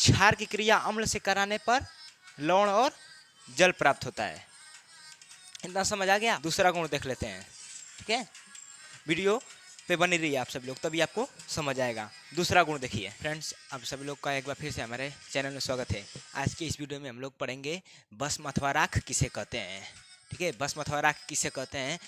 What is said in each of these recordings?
क्षार की क्रिया अम्ल से कराने पर लवण और जल प्राप्त होता है। इतना समझ आ गया। दूसरा गुण देख लेते हैं, ठीक है। वीडियो पे बनी रही है आप सभी लोग, तभी आपको समझ आएगा। दूसरा गुण देखिए फ्रेंड्स, आप सभी लोग का एक बार फिर से हमारे चैनल में स्वागत है। आज के इस वीडियो में हम लोग पढ़ेंगे भस्म अथवा राख किसे कहते हैं, ठीक है। भस्म अथवा राख किसे कहते हैं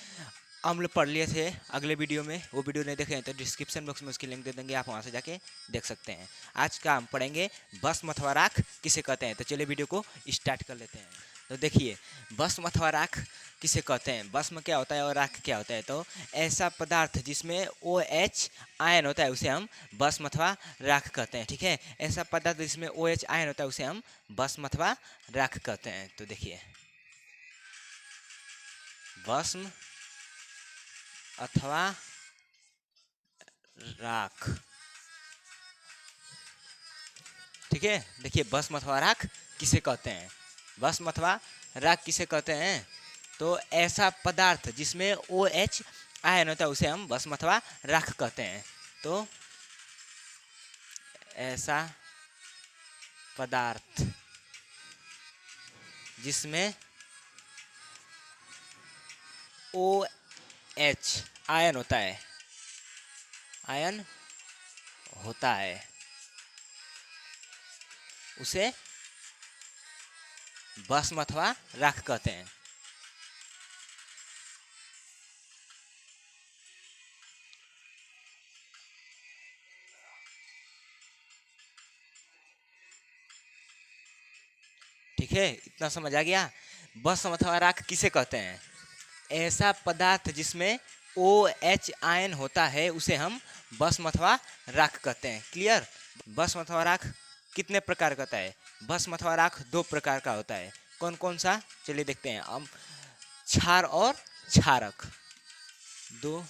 अम्ल पढ़ लिए थे अगले वीडियो में, वो वीडियो नहीं देखे हैं तो डिस्क्रिप्शन बॉक्स में उसकी लिंक दे देंगे, आप वहाँ से जाके देख सकते हैं। आज का हम पढ़ेंगे भस्म अथवा राख किसे कहते हैं। तो चलिए वीडियो को स्टार्ट कर लेते हैं। तो देखिए भस्म अथवा राख किसे कहते हैं, भस्म क्या होता है और राख क्या होता है। तो ऐसा पदार्थ जिसमें OH आयन होता है उसे हम भस्म अथवा राख कहते हैं, ठीक है। ऐसा पदार्थ जिसमें OH आयन होता है उसे हम भस्म अथवा राख कहते हैं। तो देखिए भस्म अथवा राख, ठीक है। देखिए भस्म अथवा राख किसे कहते हैं, भस्म अथवा राख किसे कहते हैं। तो ऐसा पदार्थ जिसमें OH आयन होता है उसे हम भस्म अथवा राख कहते हैं। तो ऐसा पदार्थ जिसमें OH आयन होता है, आयन होता है उसे भस्म अथवा राख कहते हैं। ठीक है, इतना समझ आ गया। भस्म अथवा राख किसे कहते हैं, ऐसा पदार्थ जिसमें OH आयन होता है उसे हम भस्म अथवा राख कहते हैं। क्लियर। भस्म अथवा राख कितने प्रकार का होता है, भस्म अथवा राख 2 प्रकार का होता है। कौन कौन सा, चलिए देखते हैं हम। क्षार और क्षारक 2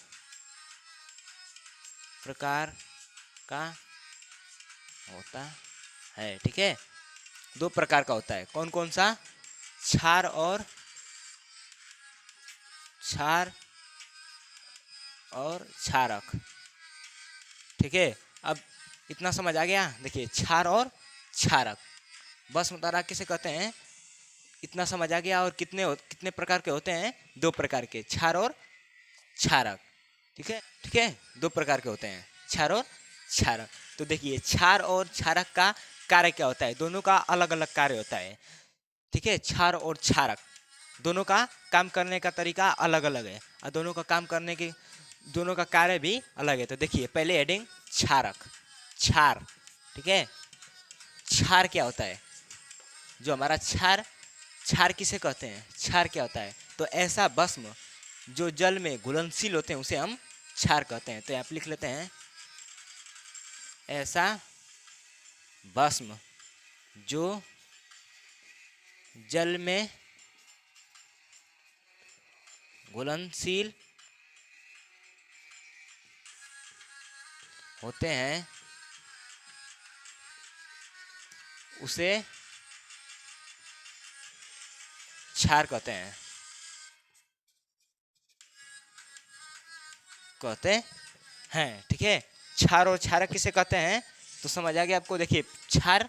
प्रकार का होता है, ठीक है। 2 प्रकार का होता है। कौन कौन सा, क्षार और क्षारक, ठीक है। अब इतना समझ आ गया। देखिए क्षार और क्षारक भस्म अथवा राख किसे कहते हैं, इतना समझ आ गया। और कितने प्रकार के होते हैं, 2 प्रकार के, क्षार और क्षारक, ठीक है, ठीक है। 2 प्रकार के होते हैं, क्षार और क्षारक। तो देखिए क्षार और क्षारक का कार्य क्या होता है, दोनों का अलग अलग कार्य होता है, ठीक है। क्षार और क्षारक दोनों का काम करने का तरीका अलग अलग है और दोनों का कार्य भी अलग है। तो देखिए पहले हेडिंग क्षारक, क्षार, ठीक है। क्षार क्या होता है, जो हमारा क्षार किसे कहते हैं, क्षार क्या होता है। तो ऐसा भस्म जो जल में घुलनशील होते हैं उसे हम क्षार कहते हैं। तो यहाँ पे लिख लेते हैं, ऐसा भस्म जो जल में घुलनशील होते हैं उसे क्षार कहते हैं, ठीक है। क्षार और क्षारक किसे कहते हैं, तो समझ आ गया आपको। देखिए क्षार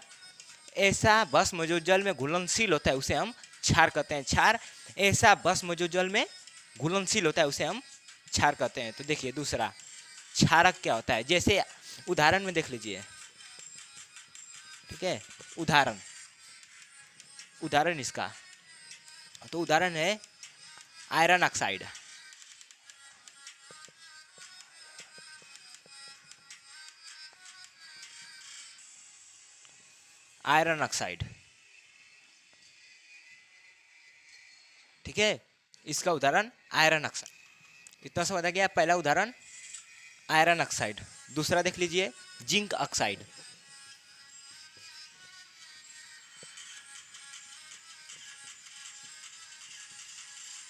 ऐसा भस्म जो जल में घुलनशील होता है उसे हम क्षार कहते हैं। क्षार ऐसा भस्म जो जल में घुलनशील होता है उसे हम क्षार कहते हैं। तो देखिए दूसरा क्षारक क्या होता है, जैसे उदाहरण में देख लीजिए, ठीक है। उदाहरण इसका, तो उदाहरण है आयरन ऑक्साइड, आयरन ऑक्साइड, ठीक है। इसका उदाहरण आयरन ऑक्साइड। इतना समझ आ गया। पहला उदाहरण आयरन ऑक्साइड। दूसरा देख लीजिए जिंक ऑक्साइड,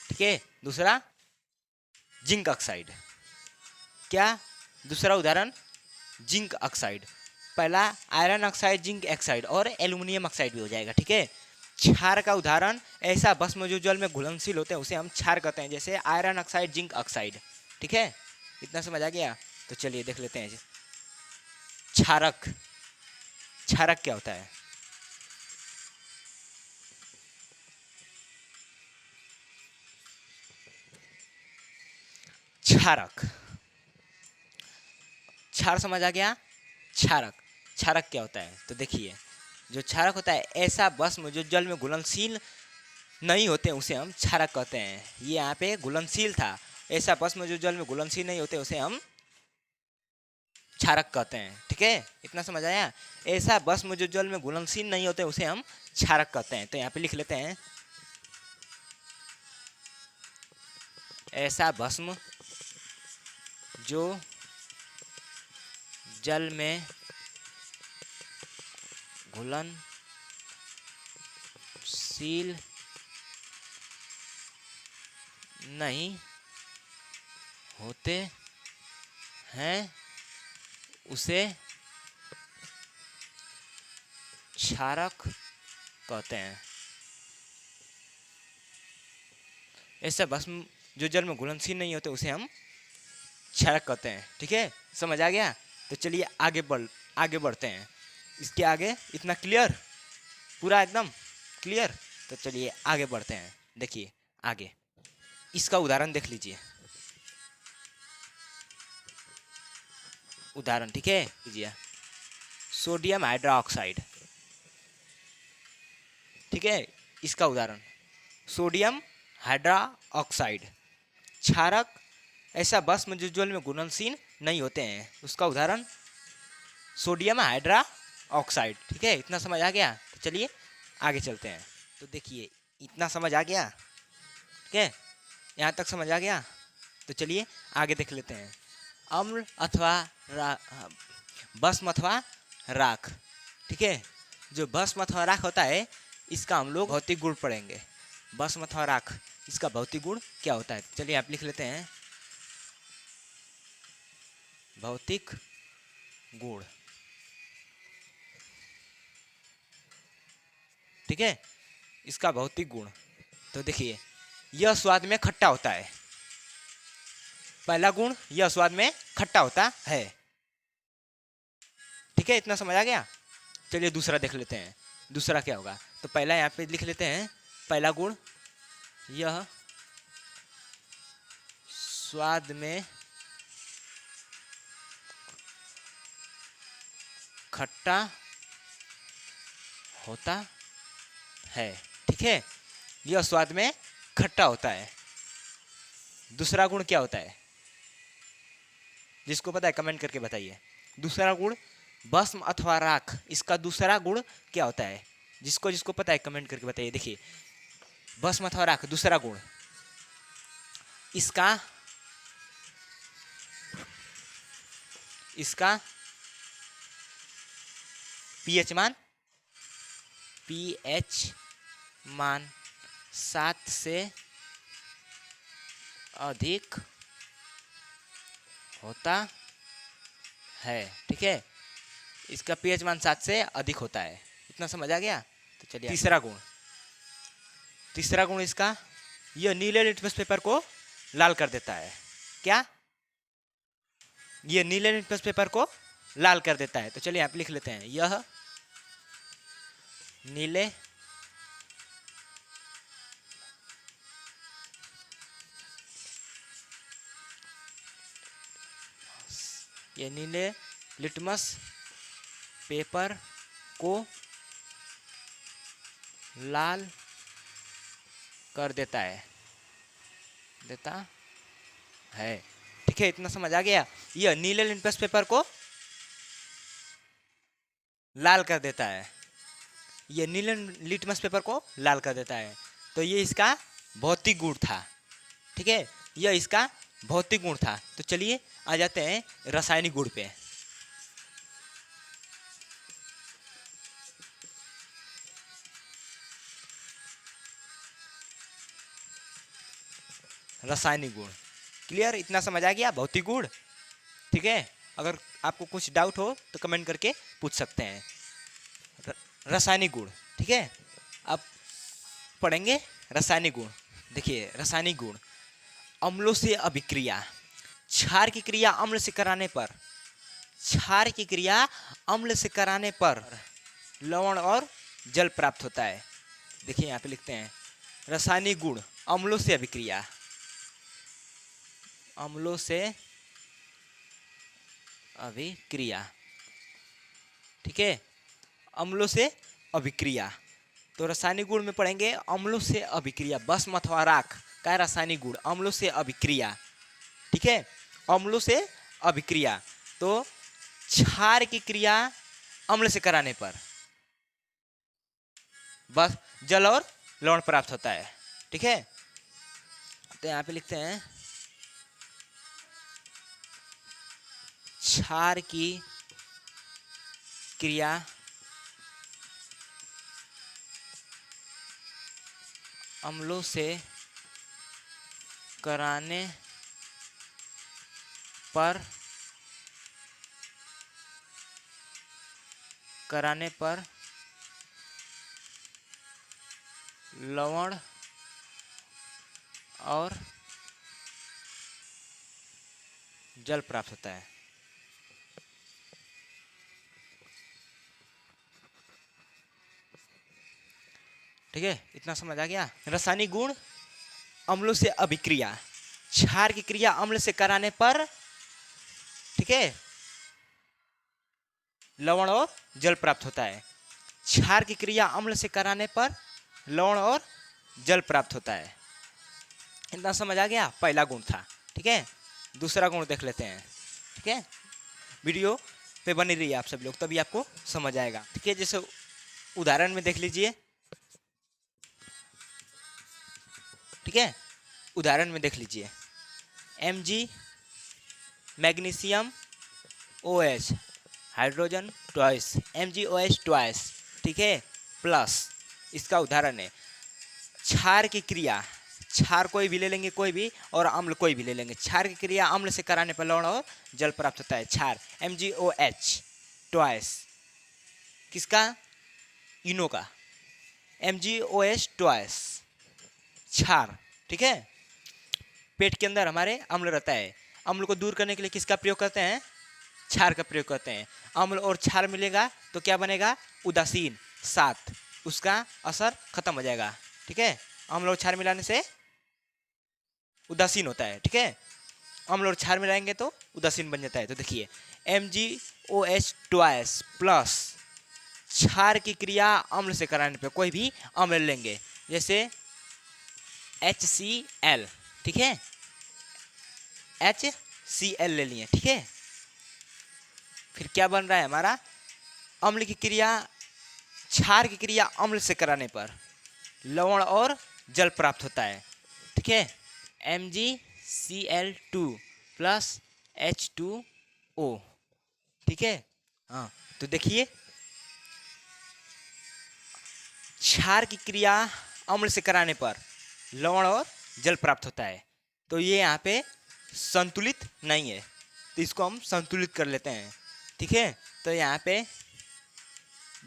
ठीक है। दूसरा जिंक ऑक्साइड, क्या, दूसरा उदाहरण जिंक ऑक्साइड। पहला आयरन ऑक्साइड, जिंक ऑक्साइड और एल्यूमिनियम ऑक्साइड भी हो जाएगा, ठीक है। क्षार का उदाहरण ऐसा भस्म जो जल में घुलनशील होते हैं उसे हम क्षार कहते हैं, जैसे आयरन ऑक्साइड, जिंक ऑक्साइड, ठीक है। इतना समझ आ गया। तो चलिए देख लेते हैं क्षारक। क्षारक क्या होता है, क्षारक। क्षार समझ आ गया। क्षारक, क्षारक क्या होता है? तो देखिए, जो क्षारक होता है ऐसा भस्म जो जल में घुलनशील नहीं होते उसे हम क्षारक कहते हैं। ये यहाँ पे घुलनशील था, ऐसा भस्म जो जल में घुलनशील नहीं होते उसे हम क्षारक कहते हैं। ठीक है, इतना समझ आया। ऐसा भस्म जो जल में घुलनशील नहीं होते उसे हम क्षारक कहते हैं। तो यहाँ पे लिख लेते हैं, ऐसा भस्म जो जल में घुलनशील नहीं होते हैं उसे क्षारक कहते हैं। ऐसा भस्म जो जल में घुलनशील नहीं होते उसे हम क्षारक कहते हैं। ठीक है, समझ आ गया। तो चलिए आगे बढ़ते हैं। इसके आगे इतना क्लियर, पूरा एकदम क्लियर। तो चलिए आगे बढ़ते हैं। देखिए आगे इसका उदाहरण देख लीजिए। उदाहरण, ठीक है, लीजिए सोडियम हाइड्रोक्साइड। ठीक है, इसका उदाहरण सोडियम हाइड्रोक्साइड क्षारक, ऐसा भस्म जो जल में घुलनशील नहीं होते हैं, उसका उदाहरण सोडियम हाइड्रोक्साइड। ठीक है, इतना समझ आ गया। तो चलिए आगे चलते हैं। तो देखिए इतना समझ आ गया। ठीक है, यहाँ तक समझ आ गया। तो चलिए आगे देख लेते हैं। अम्ल अथवा भस्म अथवा राख। ठीक है, जो भस्म अथवा राख होता है इसका हम लोग भौतिक गुण पढ़ेंगे। भस्म अथवा राख, इसका भौतिक गुण क्या होता है? चलिए आप लिख लेते हैं, भौतिक गुण। ठीक है, इसका भौतिक गुण। तो देखिए यह स्वाद में खट्टा होता है। पहला गुण, यह स्वाद में खट्टा होता है। ठीक है, इतना समझ आ गया। चलिए दूसरा देख लेते हैं, दूसरा क्या होगा। तो पहला यहाँ पे लिख लेते हैं, पहला गुण, यह स्वाद में खट्टा होता है। ठीक है, यह स्वाद में खट्टा होता है। दूसरा गुण क्या होता है? जिसको पता है कमेंट करके बताइए। दूसरा गुण भस्म अथवा राख, इसका दूसरा गुण क्या होता है? जिसको जिसको पता है कमेंट करके बताइए। देखिए भस्म अथवा राख, दूसरा गुण, इसका पीएच मान 7 से अधिक होता है। ठीक है, इसका पीएच मान 7 से अधिक होता है। इतना समझ आ गया। तो चलिए तीसरा गुण इसका, यह नीले लिटमस पेपर को लाल कर देता है। क्या? यह नीले लिटमस पेपर को लाल कर देता है। तो चलिए आप लिख लेते हैं, यह नीले लिटमस पेपर को लाल कर देता है। ठीक है, इतना समझ आ गया। यह नीले लिटमस पेपर को लाल कर देता है। यह नीले लिटमस पेपर को लाल कर देता है। तो ये इसका भौतिक गुण था। ठीक है, यह इसका भौतिक गुण था। तो चलिए आ जाते हैं रासायनिक गुण पे। रासायनिक गुण क्लियर, इतना समझ आ गया। भौतिक गुण, ठीक है। अगर आपको कुछ डाउट हो तो कमेंट करके पूछ सकते हैं। रासायनिक गुण, ठीक है, अब पढ़ेंगे रासायनिक गुण। देखिए रासायनिक गुण, अम्लों से अभिक्रिया, क्षार की क्रिया अम्ल से कराने पर लवण और जल प्राप्त होता है। देखिए यहाँ पे लिखते हैं रासायनिक गुण, अम्लों से अभिक्रिया, अम्लों से अभिक्रिया। ठीक है, अम्लों से अभिक्रिया। तो रासायनिक गुण में पढ़ेंगे अम्लों से अभिक्रिया, भस्म अथवा राख का रासायनिक गुण अम्लों से अभिक्रिया। ठीक है, अम्लों से अभिक्रिया। तो क्षार की क्रिया अम्ल से कराने पर बस जल और लवण प्राप्त होता है। ठीक है, तो यहां पे लिखते हैं क्षार की क्रिया अम्लों से कराने पर लवण और जल प्राप्त होता है। ठीक है, इतना समझ आ गया। रासायनिक गुण अम्लों से अभिक्रिया, क्षार की क्रिया अम्ल से कराने पर, ठीक है, लवण और जल प्राप्त होता है। क्षार की क्रिया अम्ल से कराने पर लवण और जल प्राप्त होता है। इतना समझ आ गया, पहला गुण था। ठीक है, दूसरा गुण देख लेते हैं। ठीक है, वीडियो पे बनी रहिए आप सब लोग, तभी आपको समझ आएगा। ठीक है, जैसे उदाहरण में देख लीजिए। ठीक है, उदाहरण में देख लीजिए, Mg magnesium OH hydrogen twice, MgOH twice. ठीक है, प्लस इसका उदाहरण है। क्षार की क्रिया, क्षार कोई भी ले लेंगे, कोई भी, और अम्ल कोई भी ले लेंगे। क्षार की क्रिया अम्ल से कराने पर लवण और जल प्राप्त होता है। क्षार MgOH ट्वाइस, किसका, इनो का, MgOH ट्वाइस क्षार। ठीक है, पेट के अंदर हमारे अम्ल रहता है, अम्ल को दूर करने के लिए किसका प्रयोग करते हैं, क्षार का प्रयोग करते हैं। अम्ल और क्षार मिलेगा तो क्या बनेगा, उदासीन, सात, उसका असर खत्म हो जाएगा। ठीक है, अम्ल और क्षार मिलाने से उदासीन होता है। ठीक है, अम्ल और क्षार मिलाएंगे तो उदासीन बन जाता है। तो देखिए MgOH ट्वाइस प्लस क्षार की क्रिया अम्ल से कराने पर कोई भी अम्ल लेंगे, जैसे HCl। ठीक है, HCl ले लिए। ठीक है, फिर क्या बन रहा है हमारा, अम्ल की क्रिया, क्षार की क्रिया अम्ल से कराने पर लवण और जल प्राप्त होता है। ठीक है, MgCl2 प्लस H2O। ठीक है, हाँ, तो देखिए क्षार की क्रिया अम्ल से कराने पर लवण और जल प्राप्त होता है। तो ये यहाँ पे संतुलित नहीं है, तो इसको हम संतुलित कर लेते हैं। ठीक है, तो यहाँ पे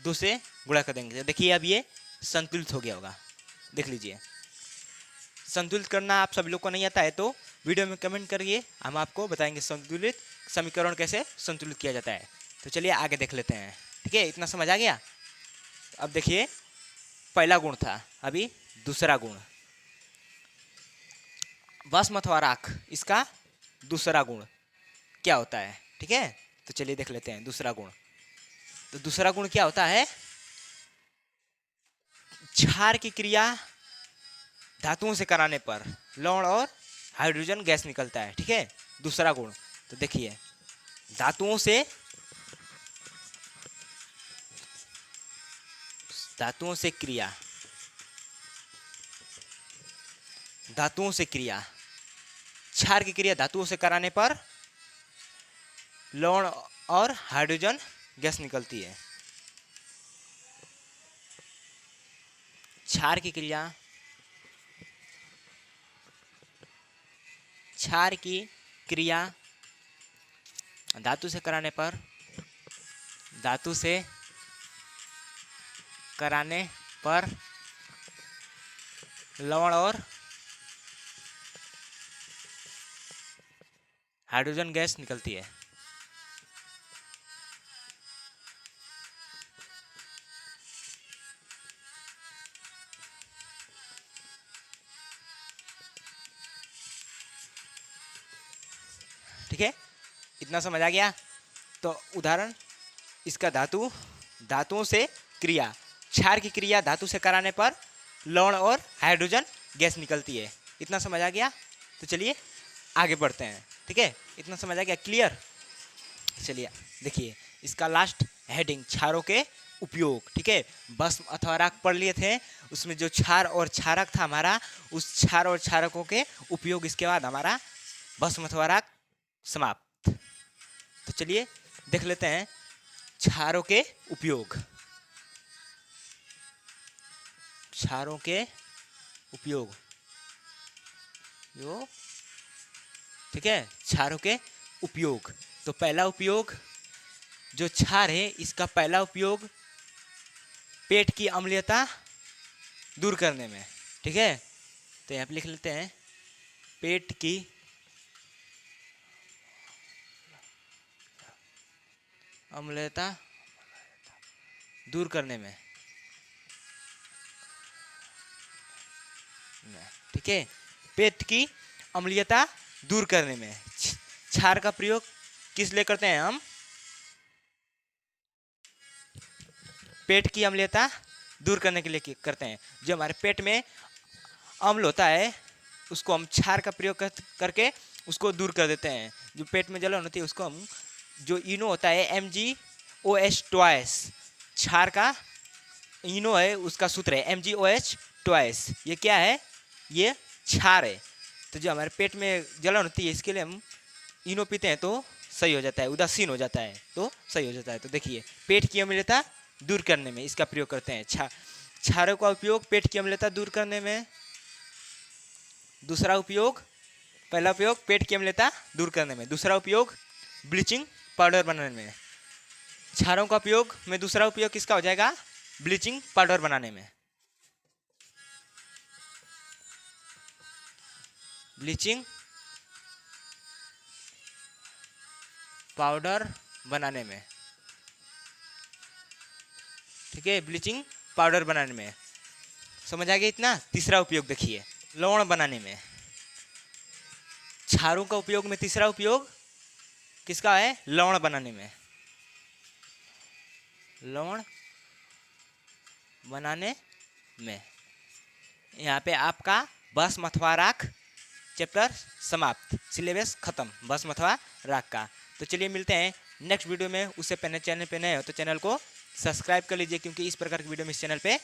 2 से गुणा कर देंगे। देखिए अब ये संतुलित हो गया होगा, देख लीजिए। संतुलित करना आप सभी लोग को नहीं आता है तो वीडियो में कमेंट करिए, हम आपको बताएंगे संतुलित समीकरण कैसे संतुलित किया जाता है। तो चलिए आगे देख लेते हैं। ठीक है, इतना समझ आ गया। अब देखिए, पहला गुण था, अभी दूसरा गुण, भस्म अथवा राख, इसका दूसरा गुण क्या होता है। ठीक है, तो चलिए देख लेते हैं दूसरा गुण। तो दूसरा गुण क्या होता है, क्षार की क्रिया धातुओं से कराने पर लवण और हाइड्रोजन गैस निकलता है। ठीक है, दूसरा गुण। तो देखिए धातुओं से क्रिया, धातुओं से क्रिया, क्षार की क्रिया धातुओं से कराने पर लवण और हाइड्रोजन गैस निकलती है। क्षार की क्रिया, क्षार की क्रिया धातु से कराने पर, धातु से कराने पर लवण और हाइड्रोजन गैस निकलती है। ठीक है, इतना समझ आ गया। तो उदाहरण इसका धातु, धातुओं से क्रिया, क्षार की क्रिया धातु से कराने पर लवण और हाइड्रोजन गैस निकलती है। इतना समझ आ गया। तो चलिए आगे बढ़ते हैं। ठीक है, इतना समझ आ गया, क्लियर। चलिए देखिए इसका लास्ट हेडिंग, क्षारों के उपयोग। ठीक है, भस्म अथवा राख पढ़ लिए थे, उसमें जो क्षार और क्षारक था हमारा, उस क्षार और क्षारकों के उपयोग, इसके बाद हमारा भस्म अथवा राख समाप्त। तो चलिए देख लेते हैं क्षारों के उपयोग। क्षारों के उपयोग यो, ठीक है, क्षारों के उपयोग। तो पहला उपयोग जो क्षार है, इसका पहला उपयोग पेट की अम्लीयता दूर करने में। ठीक है, तो यहाँ पे लिख लेते हैं पेट की अम्लीयता दूर करने में। ठीक है, पेट की अम्लीयता दूर करने में क्षार का प्रयोग किस लिए करते हैं हम? पेट की अम्लीयता दूर करने के लिए करते हैं। जो हमारे पेट में अम्ल होता है उसको हम क्षार का प्रयोग करके उसको दूर कर देते हैं। जो पेट में जलन होती है उसको हम, जो इनो होता है MgOH ट्वाइस, क्षार का इनो है, उसका सूत्र है MgOH ट्वाइस। ये क्या है? ये क्षार है। तो जो हमारे पेट में जलन होती है इसके लिए हम इनो पीते हैं तो सही हो जाता है, उदासीन हो जाता है तो सही हो जाता है। तो देखिए पेट की अम्लीयता दूर करने में इसका प्रयोग करते हैं। क्षारों का उपयोग पेट की अम्लीयता दूर करने में। दूसरा उपयोग, पहला उपयोग पेट की अम्लीयता दूर करने में, दूसरा उपयोग ब्लीचिंग पाउडर बनाने में। क्षारों का उपयोग में दूसरा उपयोग किसका हो जाएगा? ब्लीचिंग पाउडर बनाने में। ब्लीचिंग पाउडर बनाने में। ठीक है, ब्लीचिंग पाउडर बनाने में। समझ आ गया इतना? तीसरा उपयोग देखिए लवण बनाने में। क्षारों का उपयोग में तीसरा उपयोग किसका है? लवण बनाने में। लवण बनाने में। यहाँ पे आपका भस्म अथवा राख चैप्टर समाप्त, सिलेबस खत्म भस्म अथवा राख का। तो चलिए मिलते हैं नेक्स्ट वीडियो में। उससे पहले चैनल पे नए हो तो चैनल को सब्सक्राइब कर लीजिए, क्योंकि इस प्रकार की वीडियो मैं इस चैनल पे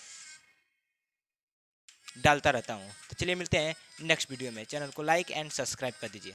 डालता रहता हूँ। तो चलिए मिलते हैं नेक्स्ट वीडियो में। चैनल को लाइक एंड सब्सक्राइब कर दीजिए।